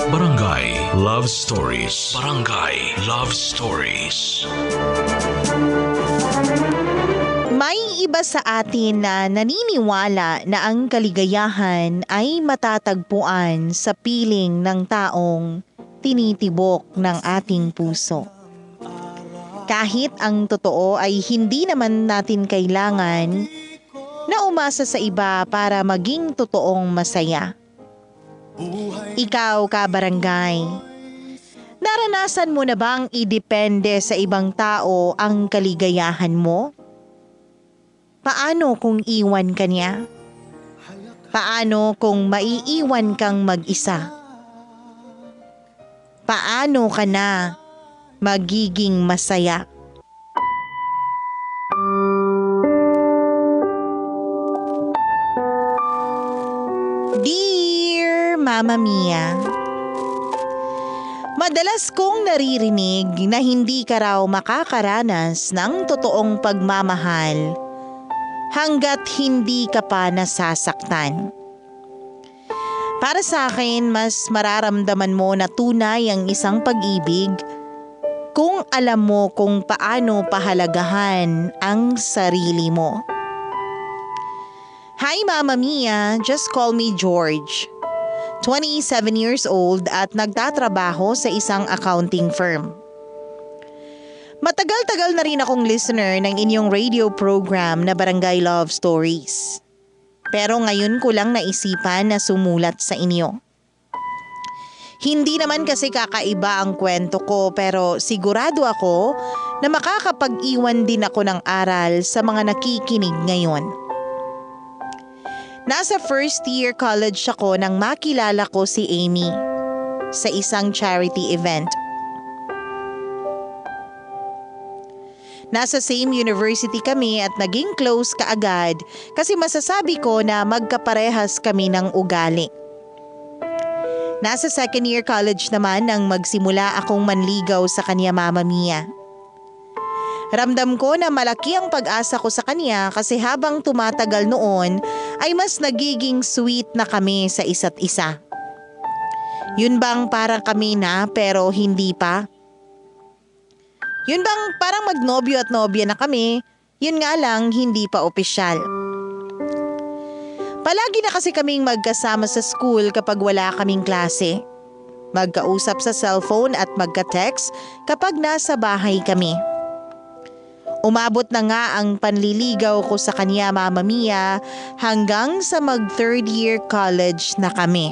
Barangay Love Stories. Barangay Love Stories. May iba sa atin na naniniwala na ang kaligayahan ay matatagpuan sa piling ng taong tinitibok ng ating puso. Kahit ang totoo ay hindi naman natin kailangan na umasa sa iba para maging totoong masaya. Ikaw, kabarangay, naranasan mo na bang idepende sa ibang tao ang kaligayahan mo? Paano kung iwan ka niya? Paano kung maiiwan kang mag-isa? Paano ka na magiging masaya? Dear Mama Mia, madalas kong naririnig na hindi ka raw makakaranas ng totoong pagmamahal hanggat hindi ka pa nasasaktan. Para sa akin, mas mararamdaman mo na tunay ang isang pag-ibig kung alam mo kung paano pahalagahan ang sarili mo. Hi Mama Mia, just call me George. 27 years old at nagtatrabaho sa isang accounting firm. Matagal-tagal na rin akong listener ng inyong radio program na Barangay Love Stories. Pero ngayon ko lang naisipan na sumulat sa inyo. Hindi naman kasi kakaiba ang kwento ko pero sigurado ako na makakapag-iwan din ako ng aral sa mga nakikinig ngayon. Nasa first year college ako nang makilala ko si Amy sa isang charity event. Nasa same university kami at naging close kaagad kasi masasabi ko na magkaparehas kami ng ugali. Nasa second year college naman nang magsimula akong manligaw sa kanya, Mama Mia. Ramdam ko na malaki ang pag-asa ko sa kanya kasi habang tumatagal noon ay mas nagiging sweet na kami sa isa't isa. Yun bang parang kami na pero hindi pa? Yun bang parang magnobyo at nobya na kami, yun nga lang hindi pa opisyal. Palagi na kasi kaming magkasama sa school kapag wala kaming klase. Magkausap sa cellphone at magka-text kapag nasa bahay kami. Umabot na nga ang panliligaw ko sa kanya, Mama Mia, hanggang sa mag-third year college na kami.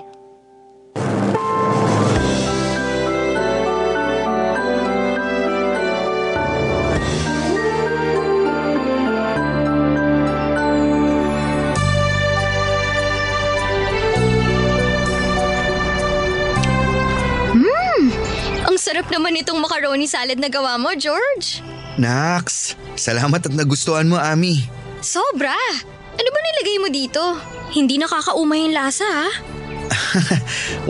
Ang sarap naman itong macaroni salad na gawa mo, George. Naks, salamat at nagustuhan mo, Ami. Sobra! Ano ba nilagay mo dito? Hindi nakakaumay yung lasa, ha?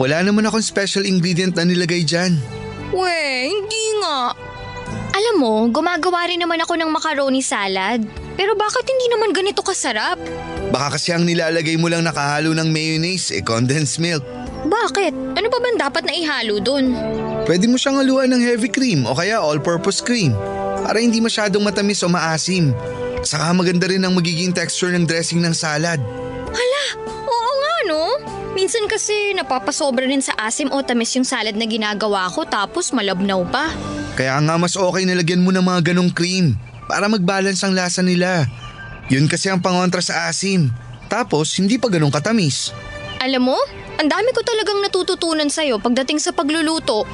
Wala naman akong special ingredient na nilagay dyan. We, hindi nga. Alam mo, gumagawa rin naman ako ng macaroni salad. Pero bakit hindi naman ganito kasarap? Baka kasi ang nilalagay mo lang nakahalo ng mayonnaise, condensed milk. Bakit? Ano pa bang dapat na ihalo dun? Pwede mo siyang haluan ng heavy cream o kaya all-purpose cream para hindi masyadong matamis o maasim. Saka maganda rin ang magiging texture ng dressing ng salad. Hala, oo nga no? Minsan kasi napapasobra rin sa asim o tamis yung salad na ginagawa ko tapos malabnaw pa. Kaya nga mas okay na lagyan mo ng mga ganong cream para mag-balance ang lasa nila. Yun kasi ang pangontra sa asim. Tapos hindi pa ganong katamis. Alam mo, ang dami ko talagang natututunan sa'yo pagdating sa pagluluto.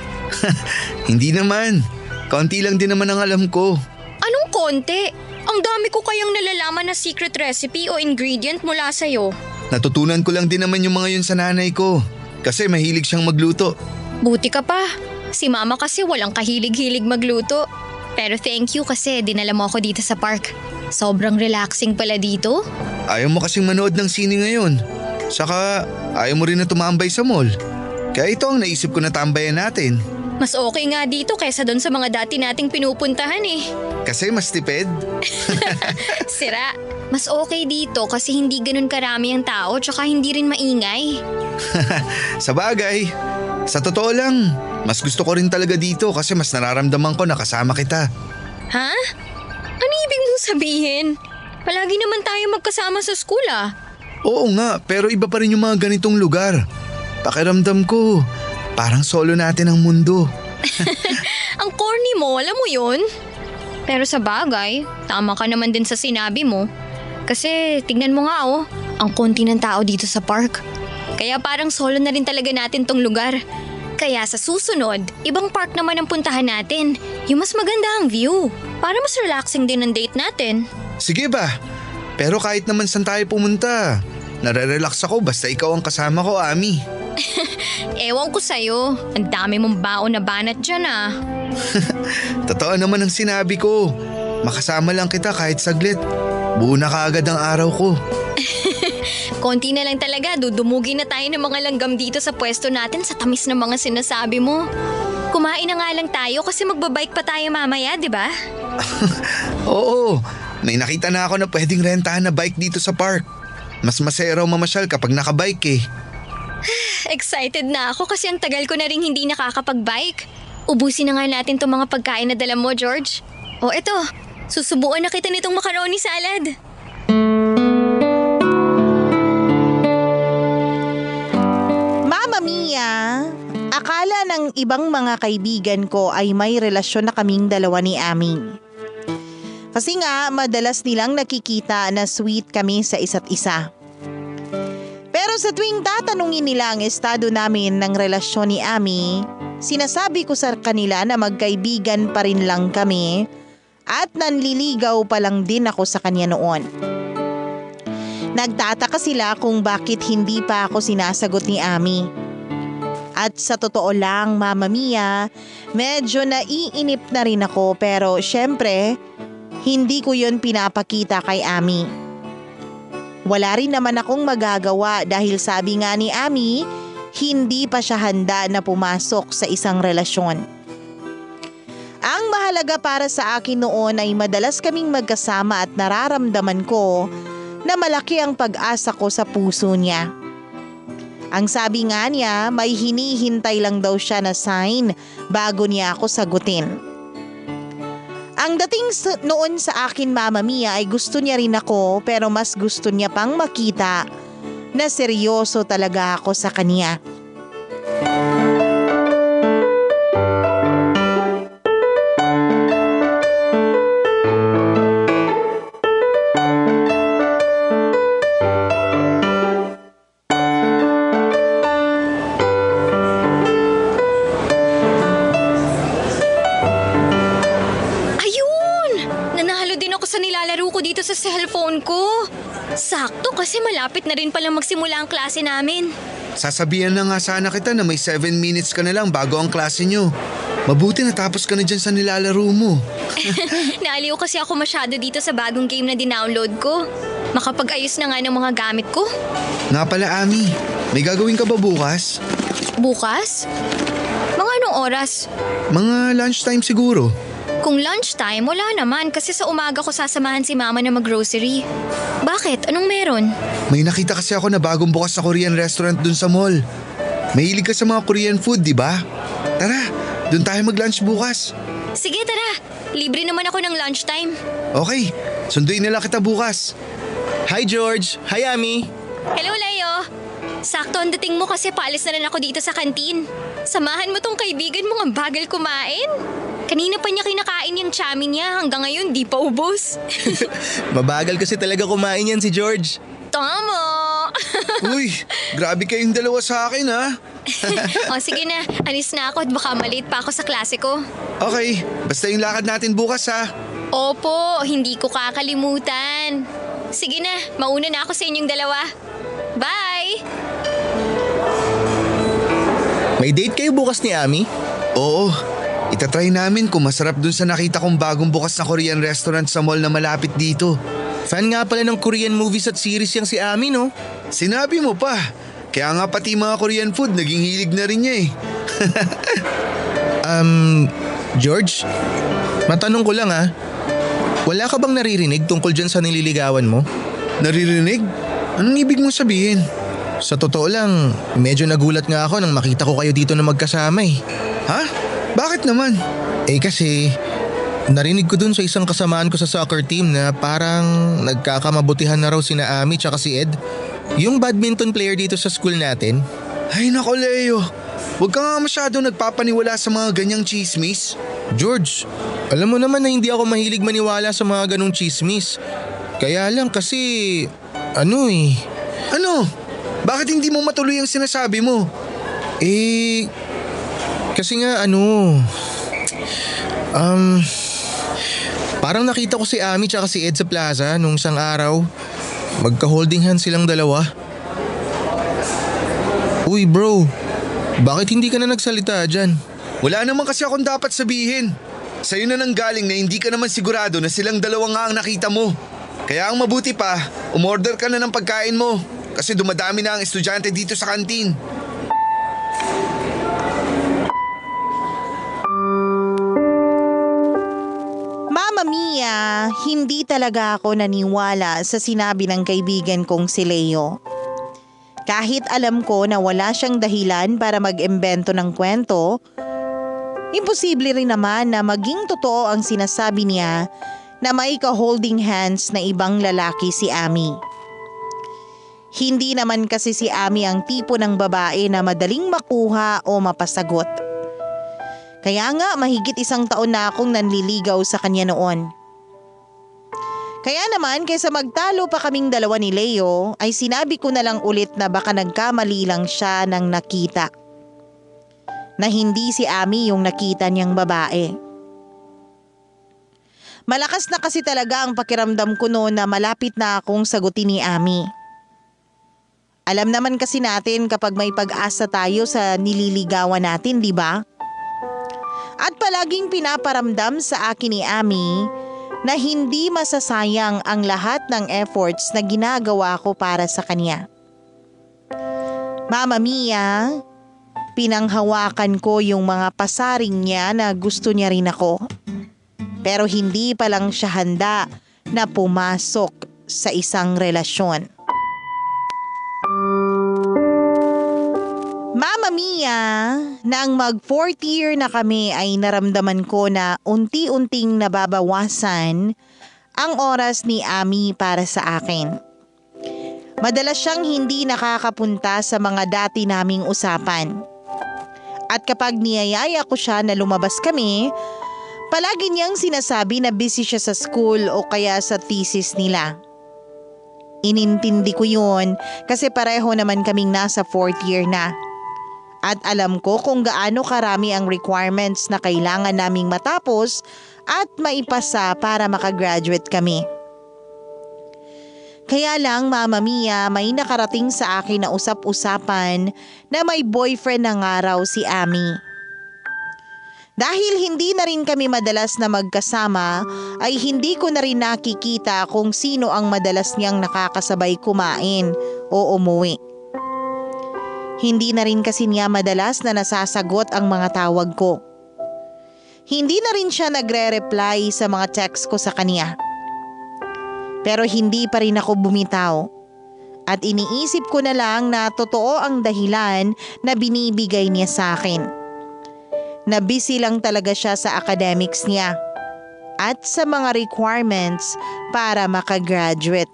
Hindi naman. Konti lang din naman ang alam ko. Anong konti? Ang dami ko kayang nalalaman na secret recipe o ingredient mula sa'yo. Natutunan ko lang din naman yung mga yun sa nanay ko. Kasi mahilig siyang magluto. Buti ka pa. Si mama kasi walang kahilig-hilig magluto. Pero thank you kasi dinala mo ako dito sa park. Sobrang relaxing pala dito. Ayaw mo kasing manood ng sine ngayon. Saka ayaw mo rin na tumambay sa mall. Kaya ito ang naisip ko na tambayan natin. Mas okay nga dito kaysa doon sa mga dati nating pinupuntahan eh. Kasi mas tipid. Sira, mas okay dito kasi hindi ganun karami ang tao tsaka hindi rin maingay. Sa bagay, Sa totoo lang, mas gusto ko rin talaga dito kasi mas nararamdaman ko na kasama kita. Ha? Ano ibig mong sabihin? Palagi naman tayo magkasama sa school ah. Oo nga, pero iba pa rin yung mga ganitong lugar. Pakiramdam ko, parang solo natin ang mundo. Ang corny mo, alam mo yun? Pero sa bagay, tama ka naman din sa sinabi mo. Kasi tignan mo nga oh, ang konti ng tao dito sa park. Kaya parang solo na rin talaga natin tong lugar. Kaya sa susunod, ibang park naman ang puntahan natin. Yung mas maganda ang view. Para mas relaxing din ang date natin. Sige ba? Pero kahit naman saan tayo pumunta, nare-relax ako basta ikaw ang kasama ko, Ami. Ewan ko sa'yo, ang dami mong baon na banat dyan ah. Totoo naman ang sinabi ko. Makasama lang kita kahit saglit. Buo na kaagad ang araw ko. Konti na lang talaga, dudumugin na tayo ng mga langgam dito sa pwesto natin sa tamis ng mga sinasabi mo. Kumain na nga lang tayo kasi magbabike pa tayo mamaya, di ba? Oo, may nakita na ako na pwedeng rentahan na bike dito sa park. Mas masaya raw mamasyal kapag nakabike eh. Excited na ako kasi ang tagal ko na rin hindi nakakapag-bike. Ubusin na nga natin itong mga pagkain na dala mo, George. O eto, susubuan na kita nitong macaroni salad. Mama Mia, akala ng ibang mga kaibigan ko ay may relasyon na kaming dalawa ni Ami. Kasi nga madalas nilang nakikita na sweet kami sa isa't isa. Pero sa tuwing tatanungin nila ang estado namin ng relasyon ni Ami, sinasabi ko sa kanila na magkaibigan pa rin lang kami at nanliligaw pa lang din ako sa kanya noon. Nagtataka sila kung bakit hindi pa ako sinasagot ni Ami. At sa totoo lang, Mama Mia, medyo naiinip na rin ako pero syempre, hindi ko yun pinapakita kay Ami. Wala rin naman akong magagawa dahil sabi nga ni Ami, hindi pa siya handa na pumasok sa isang relasyon. Ang mahalaga para sa akin noon ay madalas kaming magkasama at nararamdaman ko na malaki ang pag-asa ko sa puso niya. Ang sabi nga niya, may hinihintay lang daw siya na sign bago niya ako sagutin. Ang dating noon sa akin, Mama Mia, ay gusto niya rin ako pero mas gusto niya pang makita na seryoso talaga ako sa kanya. Dito sa cellphone ko. Sakto kasi malapit na rin palang magsimula ang klase namin. Sasabihan na nga sana kita na may 7 minutes ka na lang bago ang klase nyo. Mabuti natapos ka na dyan sa nilalaro mo. Naaliw kasi ako masyado dito sa bagong game na dinownload ko. Makapag-ayos na nga ng mga gamit ko. Nga pala, Ami, may gagawin ka ba bukas? Bukas? Mga anong oras? Mga lunchtime siguro. Kung lunchtime, wala naman kasi sa umaga ko sasamahan si Mama na mag-grocery. Bakit? Anong meron? May nakita kasi ako na bagong bukas na Korean restaurant dun sa mall. Mahilig ka sa mga Korean food, di ba? Tara, dun tayo mag-lunch bukas. Sige, tara. Libre naman ako ng lunchtime. Okay, sunduin na lang kita bukas. Hi George! Hi Ami! Hello, Leo. Sakto ang dating mo kasi paalis na rin ako dito sa kantin. Samahan mo tong kaibigan mo ang bagal kumain. Kanina pa niya kinakain yung chami niya hanggang ngayon di pa ubos. Mabagal kasi talaga kumain yan si George. Tama! Uy, grabe kayong dalawa sa akin ha. O sige na, alis na ako at baka malate pa ako sa klase ko. Okay, basta yung lakad natin bukas ha. Opo, hindi ko kakalimutan. Sige na, mauna na ako sa inyong dalawa. Bye! May date kayo bukas ni Ami? Oo, itatry namin kung masarap dun sa nakita kong bagong bukas na Korean restaurant sa mall na malapit dito. Fan nga pala ng Korean movies at series yang si Ami, no? Sinabi mo pa. Kaya nga pati mga Korean food naging hilig na rin niya eh. George, matanong ko lang wala ka bang naririnig tungkol dyan sa nililigawan mo? Naririnig? Anong ibig mong sabihin? Sa totoo lang, medyo nagulat nga ako nang makita ko kayo dito na magkasama eh. Ha? Bakit naman? Kasi narinig ko dun sa isang kasamaan ko sa soccer team na parang nagkakamabutihan na raw sina Ami tsaka si Ed. Yung badminton player dito sa school natin. Ay nako Leo, huwag ka nga masyado nagpapaniwala sa mga ganyang chismis. George, alam mo naman na hindi ako mahilig maniwala sa mga ganong chismis. Kaya lang kasi, Ano? Bakit hindi mo matuloy ang sinasabi mo? Kasi nga parang nakita ko si Ami tsaka si Ed sa plaza nung isang araw. Magka-holding hands silang dalawa. Uy bro, bakit hindi ka na nagsalita dyan? Wala naman kasi akong dapat sabihin. Sa'yo na nanggaling na hindi ka naman sigurado na silang dalawa nga ang nakita mo. Kaya ang mabuti pa, umorder ka na ng pagkain mo. Kasi dumadami na ang estudyante dito sa kantin. Mama Mia, hindi talaga ako naniwala sa sinabi ng kaibigan kong si Leo. Kahit alam ko na wala siyang dahilan para mag-imbento ng kwento, imposible rin naman na maging totoo ang sinasabi niya na may ka-holding hands na ibang lalaki si Ami. Hindi naman kasi si Ami ang tipo ng babae na madaling makuha o mapasagot. Kaya nga mahigit 1 taon na akong nanliligaw sa kanya noon. Kaya naman kaysa magtalo pa kaming dalawa ni Leo ay sinabi ko na lang ulit na baka nagkamali lang siya ng nakita. Na hindi si Ami yung nakita niyang babae. Malakas na kasi talaga ang pakiramdam ko noon na malapit na akong sagutin ni Ami. Alam naman kasi natin kapag may pag-asa tayo sa nililigawan natin, di ba? At palaging pinaparamdam sa akin ni Ami na hindi masasayang ang lahat ng efforts na ginagawa ko para sa kanya. Mama Mia, pinanghawakan ko yung mga pasaring niya na gusto niya rin ako. Pero hindi pa lang siya handa na pumasok sa isang relasyon. Mama Mia, nang mag-4th year na kami ay naramdaman ko na unti-unting nababawasan ang oras ni Ami para sa akin. Madalas siyang hindi nakakapunta sa mga dati naming usapan. At kapag niyayaya ko siya na lumabas kami, palagi niyang sinasabi na busy siya sa school o kaya sa thesis nila. Inintindi ko yun kasi pareho naman kaming nasa 4th year na. At alam ko kung gaano karami ang requirements na kailangan naming matapos at maipasa para makagraduate kami. Kaya lang Mama Mia, may nakarating sa akin na usap-usapan na may boyfriend na nga raw si Ami. Dahil hindi na rin kami madalas na magkasama, ay hindi ko na rin nakikita kung sino ang madalas niyang nakakasabay kumain o umuwi. Hindi na rin kasi niya madalas na nasasagot ang mga tawag ko. Hindi na rin siya nagre-reply sa mga text ko sa kanya. Pero hindi pa rin ako bumitaw. At iniisip ko na lang na totoo ang dahilan na binibigay niya sa akin. Na busy lang talaga siya sa academics niya at sa mga requirements para makagraduate.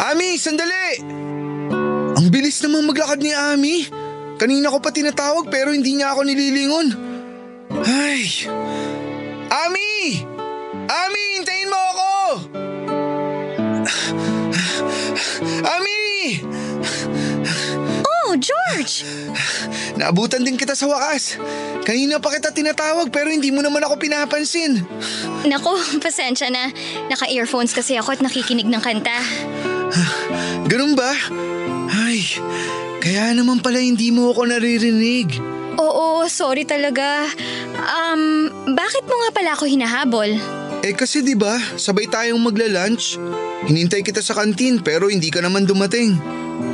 Ami, sandali! Ang bilis namang maglakad ni Ami. Kanina ko pa tinatawag pero hindi niya ako nililingon. Ay! Ami! Ami, hintayin mo ako! Ami! Oh, George! Naabutan din kita sa wakas. Kanina pa kita tinatawag pero hindi mo naman ako pinapansin. Naku, pasensya na. Naka-earphones kasi ako at nakikinig ng kanta. Ganun ba? Ay, kaya naman pala hindi mo ako naririnig. Oo, sorry talaga. Bakit mo nga pala ako hinahabol? Kasi 'di ba, sabay tayong magla-lunch. Hinintay kita sa kantin pero hindi ka naman dumating.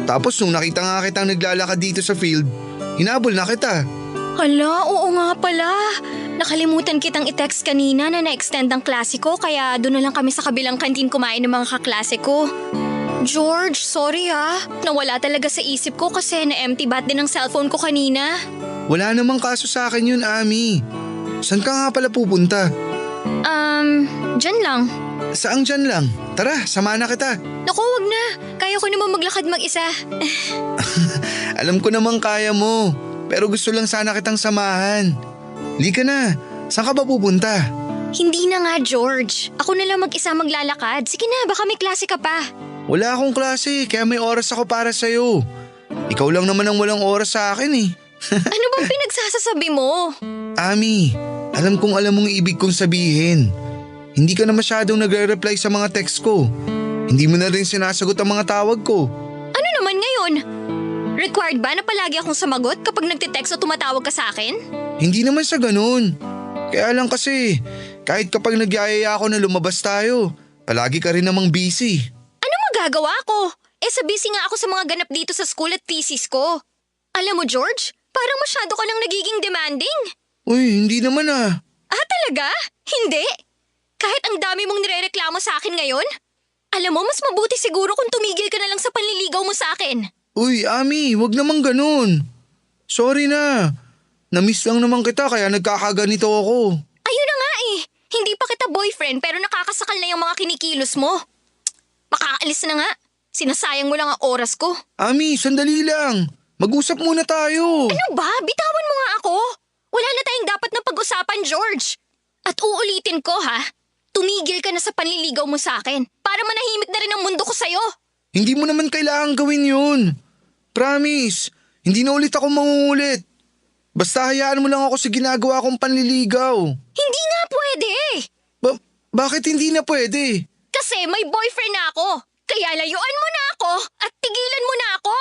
Tapos nung nakita nga kitang naglalakad dito sa field, hinabol na kita. Hala, oo nga pala. Nakalimutan kitang i-text kanina na na-extend ang klase ko kaya doon na lang kami sa kabilang kantin kumain ng mga kaklase ko. George, sorry Nawala talaga sa isip ko kasi na-empty bat din ang cellphone ko kanina. Wala namang kaso sa akin yun, Ami. Saan ka nga pala pupunta? Dyan lang. Saang dyan lang? Tara, sama na kita. Naku, wag na. Kaya ko naman maglakad mag-isa. Alam ko namang kaya mo, pero gusto lang sana kitang samahan. Lika na, saan ka ba pupunta? Hindi na nga, George. Ako na lang mag-isa maglalakad. Sige na, baka may klase ka pa. Wala akong klase, kaya may oras ako para sa'yo. Ikaw lang naman ang walang oras sa akin eh. Ano bang pinagsasasabi mo? Ami, alam kong alam mong ibig kong sabihin. Hindi ka na masyadong nagre-reply sa mga text ko. Hindi mo na rin sinasagot ang mga tawag ko. Ano naman ngayon? Required ba na palagi akong sumagot kapag nagtitext o tumatawag ka sa akin? Hindi naman sa ganun. Kaya lang kasi, kahit kapag nagyayaya ako na lumabas tayo, palagi ka rin namang busy. Ano magagawa ko? Sa busy nga ako sa mga ganap dito sa school at thesis ko. Alam mo, George, parang masyado ka lang nagiging demanding. Uy, hindi naman Talaga? Hindi? Kahit ang dami mong nirereklamo sa akin ngayon? Alam mo, mas mabuti siguro kung tumigil ka na lang sa panliligaw mo sa akin. Uy, Ami, wag naman ganun. Sorry na. Namiss lang naman kita kaya nagkakaganito ako. Ayun na nga Hindi pa kita boyfriend pero nakakasakal na yung mga kinikilos mo. Makaalis na nga. Sinasayang mo lang ang oras ko. Ami, sandali lang. Mag-usap muna tayo. Ano ba? Bitawan mo nga ako. Wala na tayong dapat na pag-usapan, George. At uulitin ko tumigil ka na sa panliligaw mo sa akin para manahimik na rin ang mundo ko sa'yo. Hindi mo naman kailangang gawin yun. Promise, hindi na ulit ako mangungulit. Basta hayaan mo lang ako sa ginagawa kong panliligaw. Hindi nga pwede. Bakit hindi na pwede? Kasi may boyfriend na ako. Kaya layuan mo na ako at tigilan mo na ako.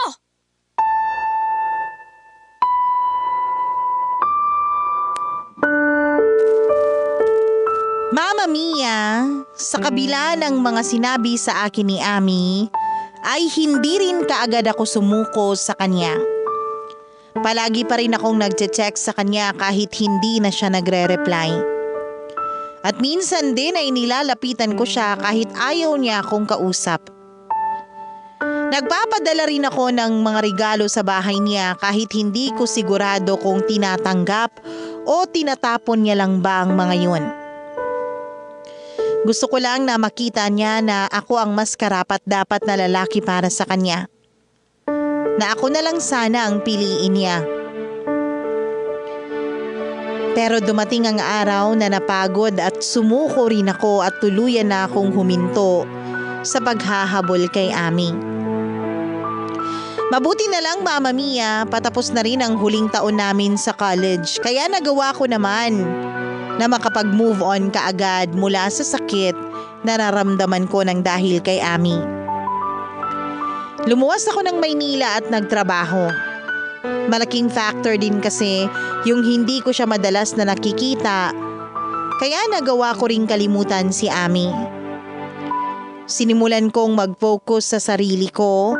Mama Mia, sa kabila ng mga sinabi sa akin ni Ami, ay hindi rin kaagad ako sumuko sa kanya. Palagi pa rin akong nagche-check sa kanya kahit hindi na siya nagre-reply. At minsan din ay nilalapitan ko siya kahit ayaw niya akong kausap. Nagpapadala rin ako ng mga regalo sa bahay niya kahit hindi ko sigurado kung tinatanggap o tinatapon niya lang ba ang mga yun. Gusto ko lang na makita niya na ako ang mas karapat-dapat na lalaki para sa kanya. Na ako na lang sana ang piliin niya. Pero dumating ang araw na napagod at sumuko rin ako at tuluyan na akong huminto sa paghahabol kay Ami. Mabuti na lang, Mama Mia, patapos na rin ang huling taon namin sa college kaya nagawa ko naman na makapag-move on kaagad mula sa sakit na nararamdaman ko ng dahil kay Ami. Lumuwas ako ng Maynila at nagtrabaho. Malaking factor din kasi yung hindi ko siya madalas na nakikita, kaya nagawa ko ring kalimutan si Ami. Sinimulan kong mag-focus sa sarili ko,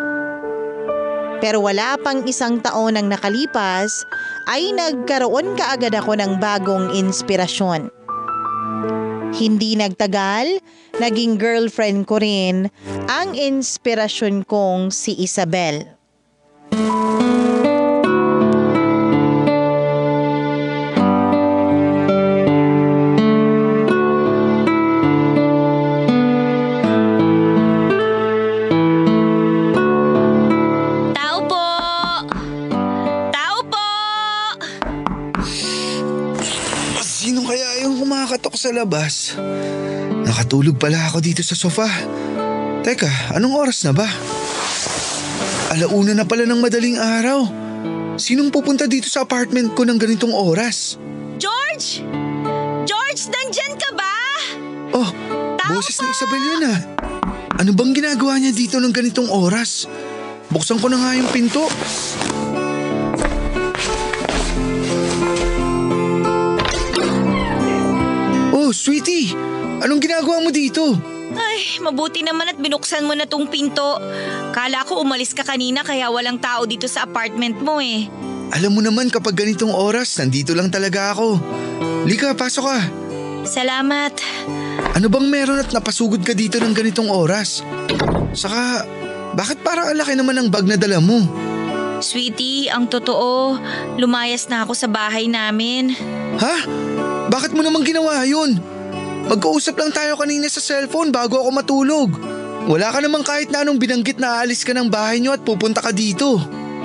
pero wala pang isang taon ang nakalipas ay nagkaroon kaagad ako ng bagong inspirasyon. Hindi nagtagal, naging girlfriend ko rin ang inspirasyon kong si Isabel. Sa labas. Nakatulog pala ako dito sa sofa. Teka, anong oras na ba? 1:00 na pala ng madaling araw. Sinong pupunta dito sa apartment ko ng ganitong oras? George! George, nandyan ka ba? Oh, boses ni Isabel yun ah. Ano bang ginagawa niya dito ng ganitong oras? Buksan ko na nga yung pinto. Oh, sweetie! Anong ginagawa mo dito? Ay, mabuti naman at binuksan mo na tong pinto. Kala ko umalis ka kanina kaya walang tao dito sa apartment mo eh. Alam mo naman kapag ganitong oras, nandito lang talaga ako. Lika, pasok ka. Salamat. Ano bang meron at napasugod ka dito ng ganitong oras? Saka, bakit parang ang laki naman ng bag na dala mo? Sweetie, ang totoo, lumayas na ako sa bahay namin. Ha? Bakit mo naman ginawa yun? Magkausap lang tayo kanina sa cellphone bago ako matulog. Wala ka namang kahit na anong binanggit na aalis ka ng bahay niyo at pupunta ka dito.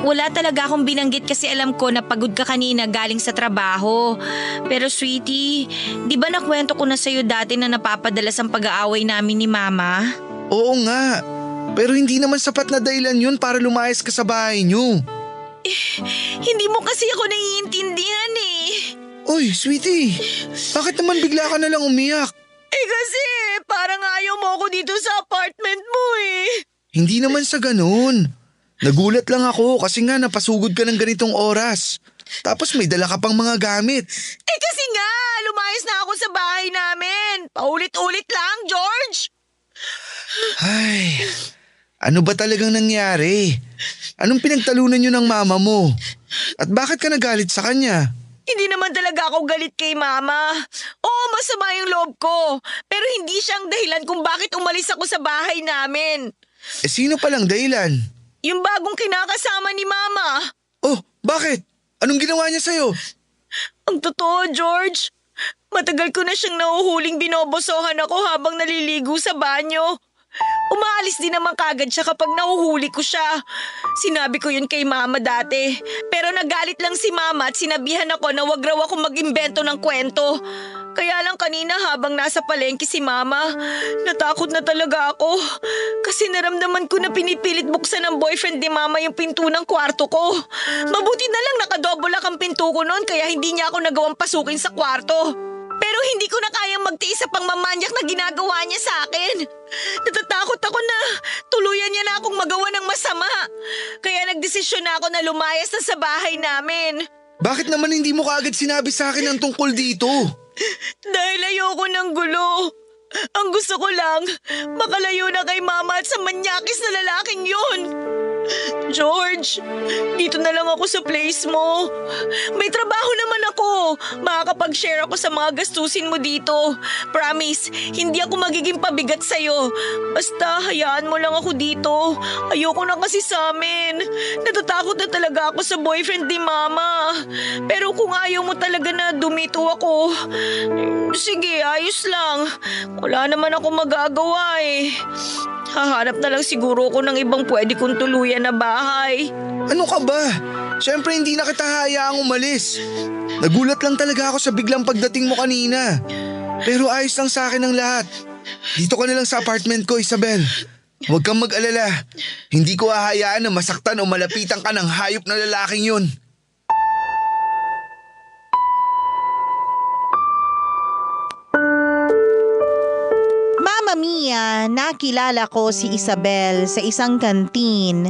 Wala talaga akong binanggit kasi alam ko na pagod ka kanina galing sa trabaho. Pero sweetie, di ba nakwento ko na sa'yo dati na napapadalas ang pag-aaway namin ni Mama? Oo nga, pero hindi naman sapat na dahilan yun para lumayas ka sa bahay niyo. Hindi mo kasi ako naiintindihan eh. Oy, sweetie, bakit naman bigla ka na lang umiyak? Kasi parang ayaw mo ako dito sa apartment mo eh. Hindi naman sa ganun. Nagulat lang ako kasi nga napasugod ka ng ganitong oras. Tapos may dala ka pang mga gamit. Kasi nga, lumayas na ako sa bahay namin. Paulit-ulit lang, George. Ay, ano ba talagang nangyari? Anong pinagtalunan niyo ng mama mo? At bakit ka nagalit sa kanya? Hindi naman talaga ako galit kay Mama. Oo, masama yung loob ko. Pero hindi siyang dahilan kung bakit umalis ako sa bahay namin. Sino palang dahilan? Yung bagong kinakasama ni Mama. Oh, bakit? Anong ginawa niya sa'yo? Ang totoo, George. Matagal ko na siyang nahuhuling binobosohan ako habang naliligo sa banyo. Umaalis din naman kagad siya kapag nahuhuli ko siya. Sinabi ko yun kay Mama dati. Pero nagalit lang si Mama at sinabihan ako na wag raw ako mag-imbento ng kwento. Kaya lang kanina habang nasa palengke si Mama, natakot na talaga ako. Kasi naramdaman ko na pinipilit buksan ng boyfriend ni Mama yung pinto ng kwarto ko. Mabuti na lang nakadobulak ang pinto ko noon kaya hindi niya ako nagawang pasukin sa kwarto. Pero hindi ko na kayang magtiis sa pangmamanyak na ginagawa niya sa akin. Natatakot ako na tuluyan niya na akong magawa ng masama. Kaya nagdesisyon na ako na lumayas na sa bahay namin. Bakit naman hindi mo kaagad sinabi sa akin ang tungkol dito? Dahil ayoko ng gulo. Ang gusto ko lang, makalayo na kay Mama at sa manyakis na lalaking yun. George, dito na lang ako sa place mo. May trabaho naman ako. Makakapag-share ako sa mga gastusin mo dito. Promise, hindi ako magiging pabigat sa'yo. Basta hayaan mo lang ako dito. Ayoko na kasi sa amin. Natatakot na talaga ako sa boyfriend ni Mama. Pero kung ayaw mo talaga na dumito ako, sige, ayos lang. Wala naman ako magagawa eh. Hahanap na lang siguro ako ng ibang pwede kong tuluyan na bahay. Ano ka ba? Siyempre hindi na kita hayaang umalis. Nagulat lang talaga ako sa biglang pagdating mo kanina. Pero ayos lang sa akin ang lahat. Dito ka na lang sa apartment ko, Isabel. Huwag kang mag-alala. Hindi ko hahayaan na masaktan o malapitan ka ng hayop na lalaking yun. Mama Mia, nakilala ko si Isabel sa isang kantin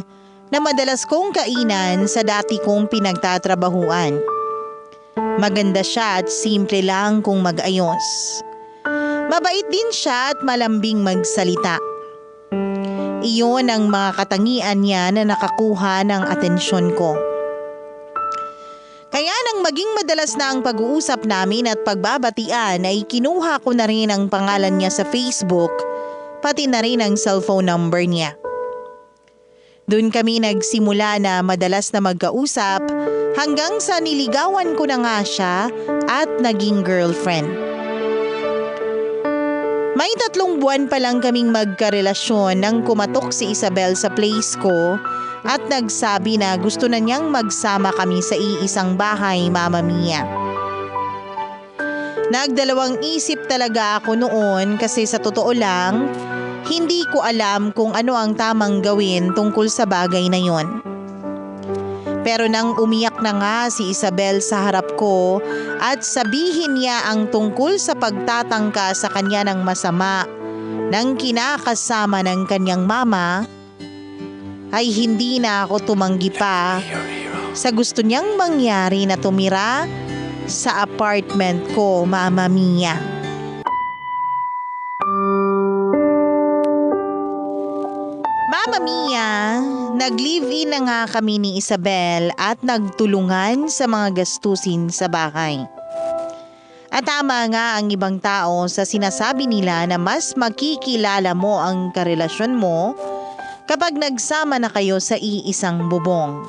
na madalas kong kainan sa dati kong pinagtatrabahuan. Maganda siya at simple lang kung mag-ayos. Mabait din siya at malambing magsalita. Iyon ang mga katangian niya na nakakuha ng atensyon ko. Kaya nang maging madalas na ang pag-uusap namin at pagbabatian ay kinuha ko na rin ang pangalan niya sa Facebook, pati na rin ang cellphone number niya. Doon kami nagsimula na madalas na magkausap hanggang sa niligawan ko na nga siya at naging girlfriend. May 3 buwan pa lang kaming magkarelasyon nang kumatok si Isabel sa place ko at nagsabi na gusto na niyang magsama kami sa iisang bahay, Mama Mia. Nagdalawang isip talaga ako noon kasi sa totoo lang, hindi ko alam kung ano ang tamang gawin tungkol sa bagay na yon. Pero nang umiyak na nga si Isabel sa harap ko at sabihin niya ang tungkol sa pagtatangka sa kanya ng masama ng kinakasama ng kanyang mama, ay hindi na ako tumanggi pa sa gusto niyang mangyari na tumira sa apartment ko, Mama Mia. nag-live-in na nga kami ni Isabel at nagtulungan sa mga gastusin sa bahay. At tama nga ang ibang tao sa sinasabi nila na mas makikilala mo ang karelasyon mo kapag nagsama na kayo sa iisang bubong.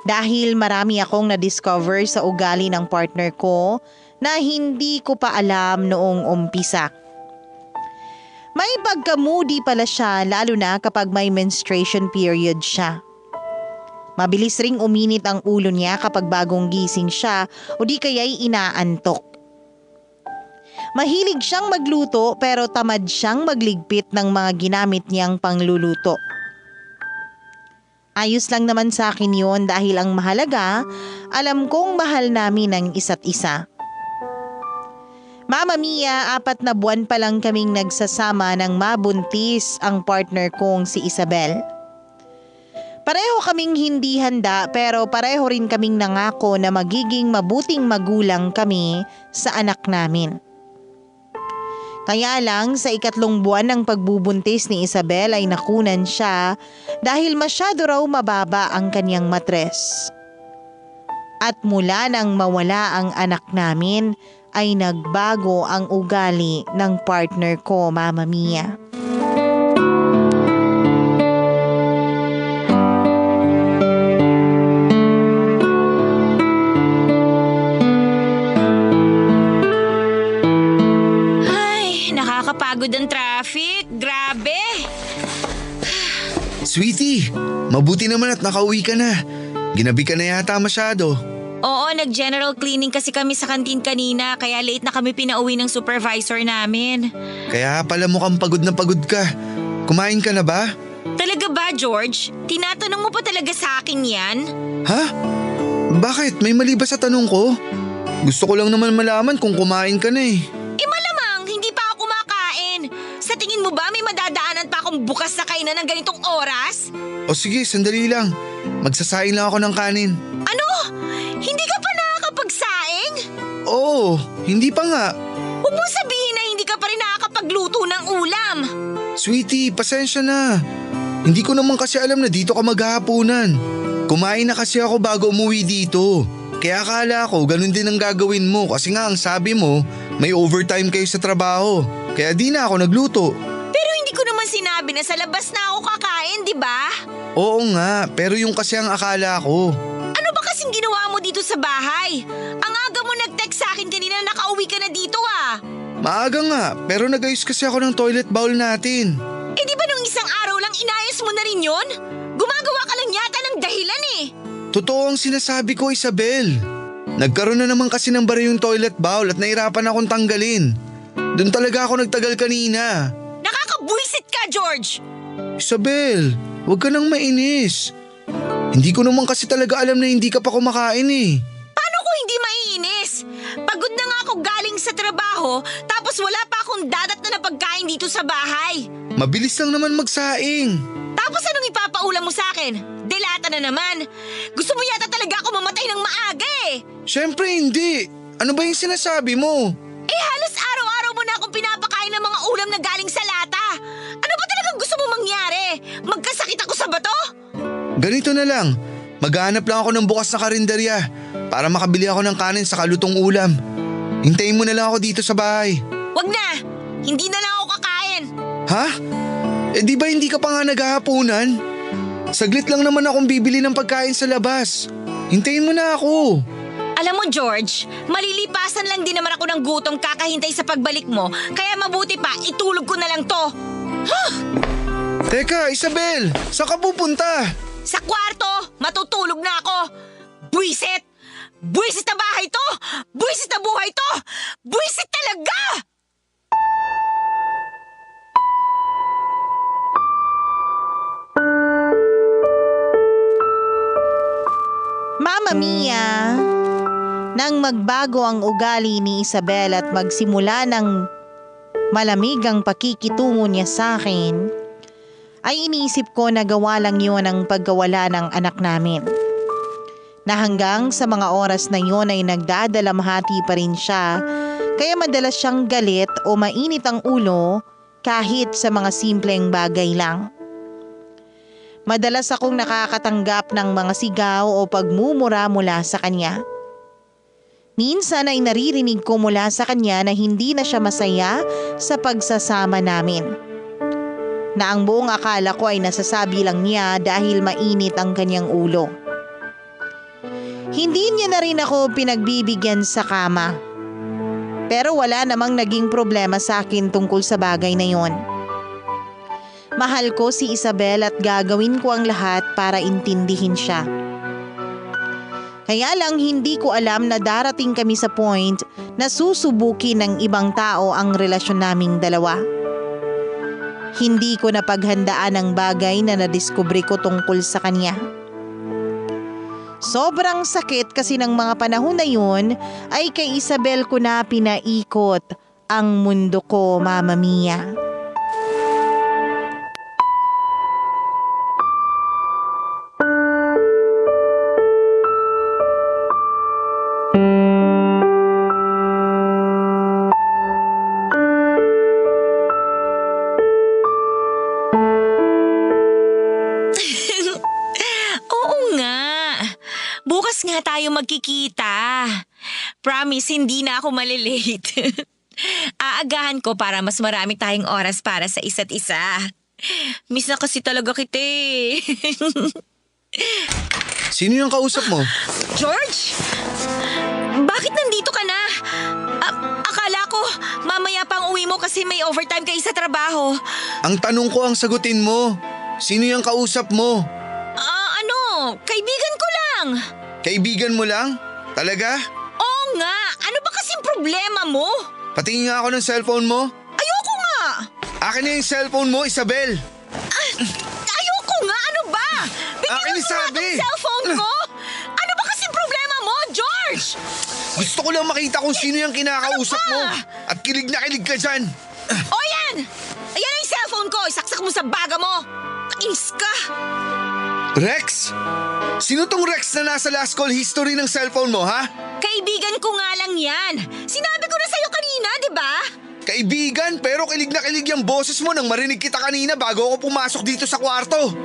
Dahil marami akong na-discover sa ugali ng partner ko na hindi ko pa alam noong umpisa. May pagka-moody pala siya lalo na kapag may menstruation period siya. Mabilis ring uminit ang ulo niya kapag bagong gising siya o di kaya'y inaantok. Mahilig siyang magluto pero tamad siyang magligpit ng mga ginamit niyang pangluluto. Ayos lang naman sa akin yun dahil ang mahalaga, alam kong mahal namin ang isa't isa. Mama Mia, 4 na buwan pa lang kaming nagsasama nang mabuntis ang partner kong si Isabel. Pareho kaming hindi handa pero pareho rin kaming nangako na magiging mabuting magulang kami sa anak namin. Kaya lang sa 3 buwan ng pagbubuntis ni Isabel ay nakunan siya dahil masyado raw mababa ang kanyang matres. At mula nang mawala ang anak namin ay nagbago ang ugali ng partner ko, Mama Mia. Ay, nakakapagod ang traffic. Grabe. Sweetie, mabuti naman at nakauwi ka na. Ginabi ka na yata masyado. Oo, nag-general cleaning kasi kami sa kantin kanina kaya late na kami pinauwi ng supervisor namin. Kaya pala mukhang pagod na pagod ka. Kumain ka na ba? Talaga ba, George? Tinatanong mo pa talaga sa akin yan? Ha? Bakit? May mali ba sa tanong ko? Gusto ko lang naman malaman kung kumain ka na eh. Malamang, hindi pa ako kumakain. Sa tingin mo ba may madadaanan pa akong bukas na kainan ng ganitong oras? O sige, sandali lang. Magsasaing lang ako ng kanin. Ano? Hindi ka pa nakakapagsaing? Oo, hindi pa nga. Huwag mong sabihin na hindi ka pa rin nakakapagluto ng ulam. Sweetie, pasensya na. Hindi ko naman kasi alam na dito ka maghahaponan. Kumain na kasi ako bago umuwi dito. Kaya akala ko ganun din ang gagawin mo kasi nga ang sabi mo may overtime kayo sa trabaho. Kaya di na ako nagluto. Pero hindi ko naman sinabi na sa labas na ako kakain, di ba? Oo nga, pero yung kasi ang akala ko. Ano ba kasing ginawa mo dito sa bahay? Ang aga mo nag-text sa akin kanina na nakauwi ka na dito ah. Maaga nga, pero nag-ayos kasi ako ng toilet bowl natin. Eh di ba nung isang araw lang inayos mo na rin yun? Gumagawa ka lang yata ng dahilan eh. Totoo ang sinasabi ko, Isabel. Nagkaroon na naman kasi ng bara yung toilet bowl at nahirapan akong tanggalin. Doon talaga ako nagtagal kanina. Nakakabwisit ka, George! Isabel, huwag ka nang mainis. Hindi ko naman kasi talaga alam na hindi ka pa kumakain eh. Paano ko hindi maiinis? Pagod na nga ako galing sa trabaho tapos wala pa akong dadat na pagkain dito sa bahay. Mabilis lang naman magsaing. Tapos anong ipapaulam mo sa akin? Delata na naman. Gusto mo yata talaga ako mamatay ng maaga eh. Siyempre hindi. Ano ba yung sinasabi mo? Eh halos araw-araw mo na akong pinapakain ng mga ulam na galing sa lata. Ano ba talagang gusto mo mangyari? Magkasakit ako sa bato? Ganito na lang. Maghanap lang ako ng bukas na karinderya para makabili ako ng kanin sa kalutong ulam. Hintayin mo na lang ako dito sa bahay. Wag na. Hindi na lang ako kakain. Ha? Eh di ba hindi ka pa nga naghahaponan? Saglit lang naman akong bibili ng pagkain sa labas. Hintayin mo na ako. Alam mo, George, malilipasan lang din naman ako ng gutom kakahintay sa pagbalik mo. Kaya mabuti pa, itulog ko na lang to. Teka, Isabel, saan ka pupunta? Sa kwarto, matutulog na ako. Buwisit! Buwisit na bahay to! Buwisit na buhay to! Buwisit talaga! Mama Mia, nang magbago ang ugali ni Isabel at magsimula ng malamig ang pakikitungo niya sa akin, ay iniisip ko na gawa lang yun ang pagkawala ng anak namin. Na hanggang sa mga oras na yun ay nagdadalamhati pa rin siya, kaya madalas siyang galit o mainit ang ulo kahit sa mga simpleng bagay lang. Madalas akong nakakatanggap ng mga sigaw o pagmumura mula sa kanya. Minsan ay naririnig ko mula sa kanya na hindi na siya masaya sa pagsasama namin. Na ang buong akala ko ay nasasabi lang niya dahil mainit ang kanyang ulo. Hindi niya na rin ako pinagbibigyan sa kama. Pero wala namang naging problema sa akin tungkol sa bagay na yon. Mahal ko si Isabel at gagawin ko ang lahat para intindihin siya. Kaya lang hindi ko alam na darating kami sa point na susubukin ng ibang tao ang relasyon naming dalawa. Hindi ko napaghandaan ang bagay na nadiskubre ko tungkol sa kanya. Sobrang sakit kasi ng mga panahon na yun ay kay Isabel ko na pinaikot ang mundo ko, Mama Mia. Bukas nga tayo magkikita. Promise, hindi na ako malilate. Aagahan ko para mas marami tayong oras para sa isa't isa. Miss na kasi talaga kita eh. Sino yung kausap mo? George? Bakit nandito ka na? Akala ko mamaya pang uwi mo kasi may overtime kayo sa trabaho. Ang tanong ko ang sagutin mo. Sino yung kausap mo? Kaibigan ko lang. Kaibigan mo lang? Talaga? Oo nga. Ano ba kasing problema mo? Patingin nga ako ng cellphone mo. Ayoko nga. Akin na yung cellphone mo, Isabel. Ayoko nga. Ano ba? Akin Bigyan mo sabi. nga tong cellphone ko. Ano ba kasing problema mo, George? Gusto ko lang makita kung sino yung kinakausap mo. At kilig na kilig ka dyan. O yan! Ayan ang cellphone ko. Isaksak mo sa baga mo. Kainis ka. Rex? Sino tong Rex na nasa last call history ng cellphone mo, ha? Kaibigan ko nga lang yan. Sinabi ko na sa'yo kanina, di ba? Kaibigan, pero kilig na kilig yung boses mo nang marinig kita kanina bago ako pumasok dito sa kwarto.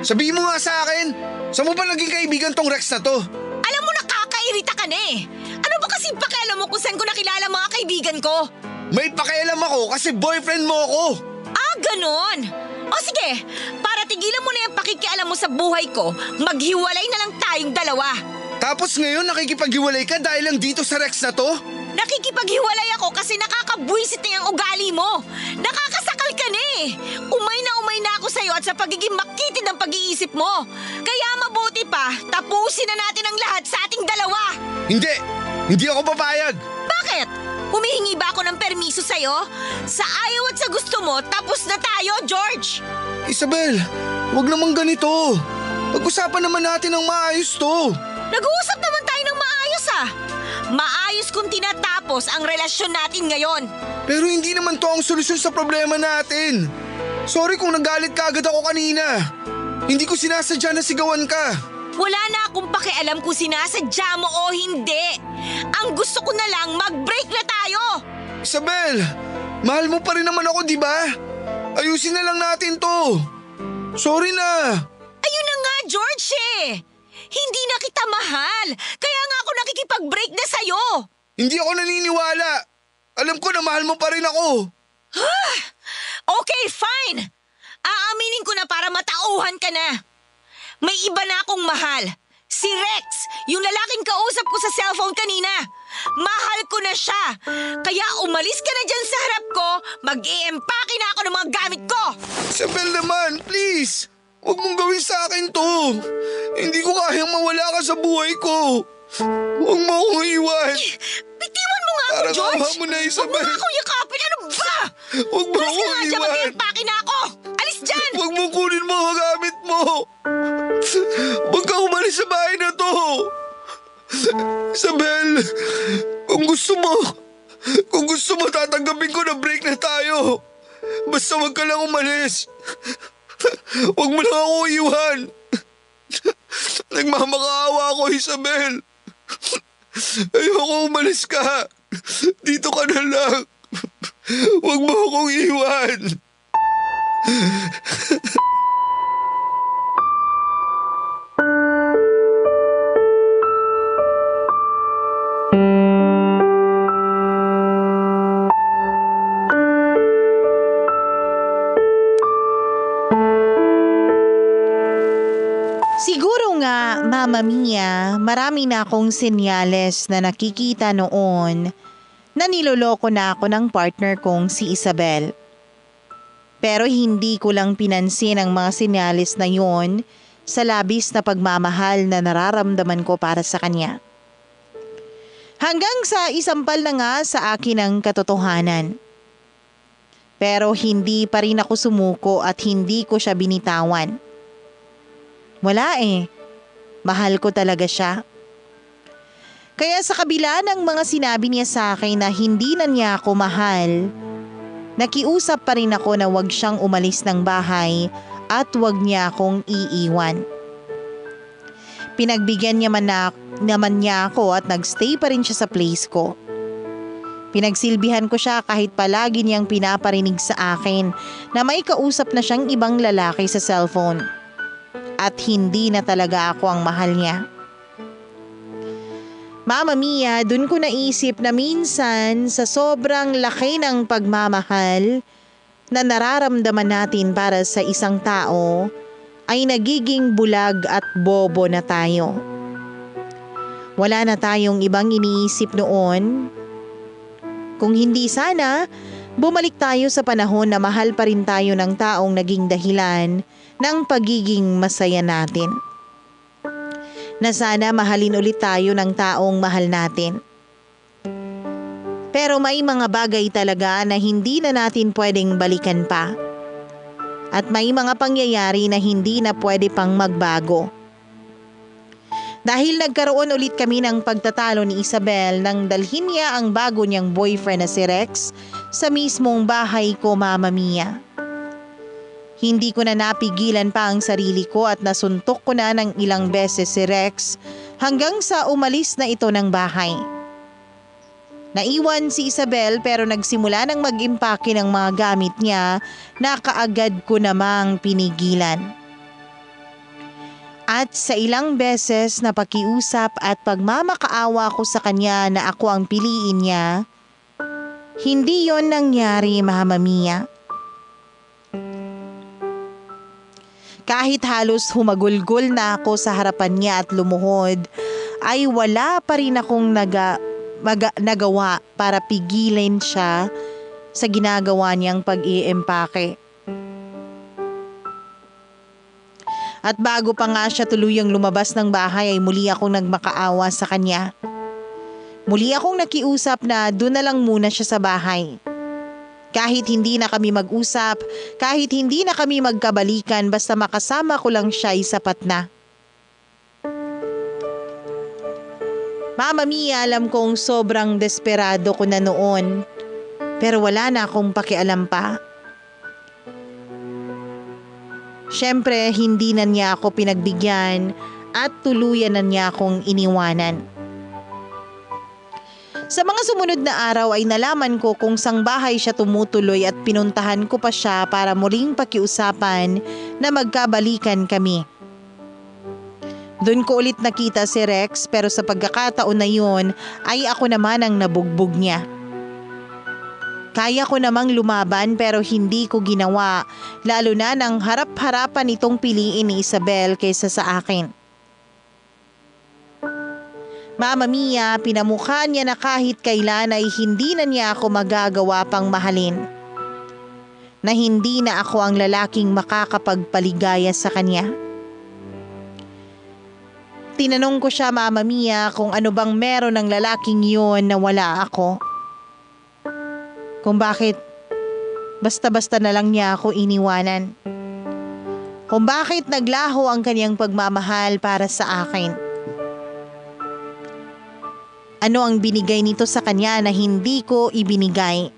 Sabihin mo nga sa akin, saan mo ba naging kaibigan tong Rex na to? Alam mo, nakakairita ka na eh. Ano ba kasing pakialam mo kung saan ko nakilala mga kaibigan ko? May pakialam ako kasi boyfriend mo ako. Ganon. O sige, para tigilan mo na yung pakikialam mo sa buhay ko, maghiwalay na lang tayong dalawa. Tapos ngayon nakikipaghiwalay ka dahil lang dito sa Rex na to? Nakikipaghiwalay ako kasi nakakabwisit na yung ugali mo. Nakakasakal ka na eh. Umay na ako sa'yo at sa pagiging makitid ng pag-iisip mo. Kaya mabuti pa, tapusin na natin ang lahat sa ating dalawa. Hindi ako papayag. Bakit? Humihingi ba ako ng permiso sa'yo? Sa ayaw at sa gusto mo, tapos na tayo, George! Isabel, wag naman ganito. Pag-usapan naman natin ng maayos to. Nag-uusap naman tayo ng maayos ah. Maayos kung tinatapos ang relasyon natin ngayon. Pero hindi naman to ang solusyon sa problema natin. Sorry kung nagalit ka agad ako kanina. Hindi ko sinasadya na sigawan ka. Wala na akong pakialam kung sinasadya mo o hindi. Ang gusto ko na lang, mag-break na tayo. Isabel, mahal mo pa rin naman ako, di ba? Ayusin na lang natin to. Sorry na. Ayun na nga, George eh. Hindi na kita mahal. Kaya nga ako nakikipag-break na sa'yo. Hindi ako naniniwala. Alam ko na mahal mo pa rin ako. Okay, fine. Aaminin ko na para matauhan ka na. May iba na akong mahal. Si Rex, yung lalaking kausap ko sa cellphone kanina. Mahal ko na siya. Kaya umalis ka na dyan sa harap ko, mag-i-empake na ako ng mga gamit ko. Isabel naman, please. Huwag mong gawin sa akin to. Hindi ko kayang mawala ka sa buhay ko. Huwag mo akong iwan. Bitiwan mo nga ako, Parang George. awa mo na, Isabel. Huwag mo nga akong yakapin. Ano ba? Huwag mo Alis ka akong nga dyan, iwan. mag-i-empake na ako. Alis dyan. Huwag mo kunin mo ang gamit mo. Huwag ka umalis sa bahay na to. Isabel, kung gusto mo tatanggapin ko na break na tayo. Basta huwag ka lang umalis. Huwag mo lang ako iwan. Nagmamakaawa ako, Isabel. Ayoko umalis ka. Dito ka na lang. Huwag mo akong iwan. Mama Mia, marami na akong senyales na nakikita noon na niloloko na ako ng partner kong si Isabel. Pero hindi ko lang pinansin ang mga senyales na yon sa labis na pagmamahal na nararamdaman ko para sa kanya. Hanggang sa isampal na nga sa akin ang katotohanan. Pero hindi pa rin ako sumuko at hindi ko siya binitawan. Wala mahal ko talaga siya. Kaya sa kabila ng mga sinabi niya sa akin na hindi na niya ako mahal, nakiusap pa rin ako na wag siyang umalis ng bahay at wag niya akong iiwan. Pinagbigyan naman niya ako at nagstay pa rin siya sa place ko. Pinagsilbihan ko siya kahit palagi niyang pinaparinig sa akin na may kausap na siyang ibang lalaki sa cellphone. At hindi na talaga ako ang mahal niya. Mama Mia, dun ko naisip na minsan sa sobrang laki ng pagmamahal na nararamdaman natin para sa isang tao, ay nagiging bulag at bobo na tayo. Wala na tayong ibang iniisip noon. Kung hindi sana, bumalik tayo sa panahon na mahal pa rin tayo ng taong naging dahilan ng pagiging masaya natin. Na sana mahalin ulit tayo ng taong mahal natin. Pero may mga bagay talaga na hindi na natin pwedeng balikan pa. At may mga pangyayari na hindi na pwede pang magbago. Dahil nagkaroon ulit kami ng pagtatalo ni Isabel nang dalhin niya ang bago niyang boyfriend na si Rex sa mismong bahay ko, Mama Mia. Hindi ko na napigilan pa ang sarili ko at nasuntok ko na ng ilang beses si Rex hanggang sa umalis na ito ng bahay. Naiwan si Isabel pero nagsimula ng mag-impake ng mga gamit niya na kaagad ko namang pinigilan. At sa ilang beses na pakiusap at pagmamakaawa ko sa kanya na ako ang piliin niya, hindi yon nangyari, Mama Mia. Kahit halos humagulgol na ako sa harapan niya at lumuhod, ay wala pa rin akong nagawa para pigilin siya sa ginagawa niyang pag-iimpake. At bago pa nga siya tuluyang lumabas ng bahay ay muli akong nagmakaawa sa kanya. Muli akong nakiusap na doon na lang muna siya sa bahay. Kahit hindi na kami mag-usap, kahit hindi na kami magkabalikan, basta makasama ko lang siya ay sapat na. Mama Mia, alam kong sobrang desperado ko na noon, pero wala na akong pakialam pa. Siyempre, hindi na niya ako pinagbigyan at tuluyan na niya akong iniwanan. Sa mga sumunod na araw ay nalaman ko kung sang bahay siya tumutuloy at pinuntahan ko pa siya para muling pakiusapan na magkabalikan kami. Doon ko ulit nakita si Rex pero sa pagkakataon na yun ay ako naman ang nabugbog niya. Kaya ko namang lumaban pero hindi ko ginawa, lalo na nang harap-harapan itong piliin ni Isabel kaysa sa akin. Mama Mia, pinamukha niya na kahit kailan ay hindi na niya ako magagawa pang mahalin. Na hindi na ako ang lalaking makakapagpaligaya sa kanya. Tinanong ko siya, Mama Mia, kung ano bang meron ng lalaking yun na wala ako. Kung bakit basta-basta na lang niya ako iniwanan. Kung bakit naglaho ang kanyang pagmamahal para sa akin. Ano ang binigay nito sa kanya na hindi ko ibinigay?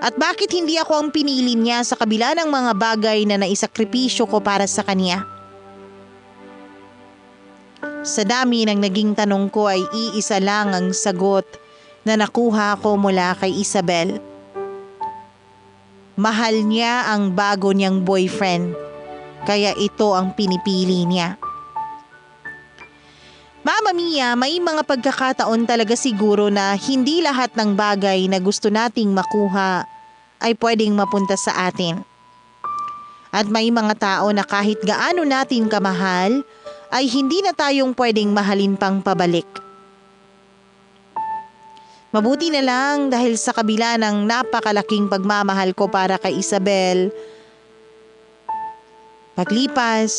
At bakit hindi ako ang pinili niya sa kabila ng mga bagay na naisakripisyo ko para sa kanya? Sa dami ng naging tanong ko ay iisa lang ang sagot na nakuha ko mula kay Isabel. Mahal niya ang bago niyang boyfriend, kaya ito ang pinipili niya. Mama Mia, may mga pagkakataon talaga siguro na hindi lahat ng bagay na gusto nating makuha ay pwedeng mapunta sa atin. At may mga tao na kahit gaano natin kamahal ay hindi na tayong pwedeng mahalin pang pabalik. Mabuti na lang dahil sa kabila ng napakalaking pagmamahal ko para kay Isabel, paglipas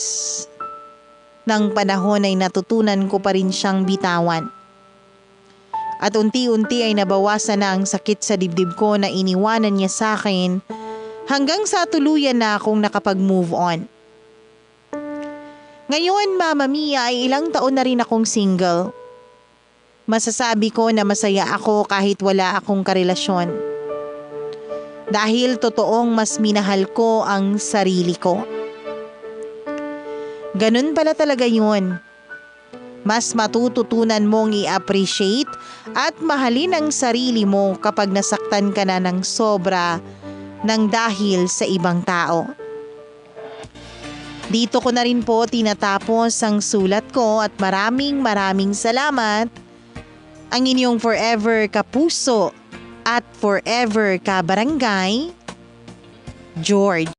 ng panahon ay natutunan ko pa rin siyang bitawan. At unti-unti ay nabawasan na ang sakit sa dibdib ko na iniwanan niya sa akin hanggang sa tuluyan na akong nakapag-move on. Ngayon, Mama Mia, ay ilang taon na rin akong single. Masasabi ko na masaya ako kahit wala akong karelasyon. Dahil totoong mas minahal ko ang sarili ko. Ganun pala talaga yun. Mas matututunan mong i-appreciate at mahalin ang sarili mo kapag nasaktan ka na ng sobra ng dahil sa ibang tao. Dito ko na rin po tinatapos ang sulat ko at maraming salamat. Ang inyong forever kapuso at forever kabarangay, George.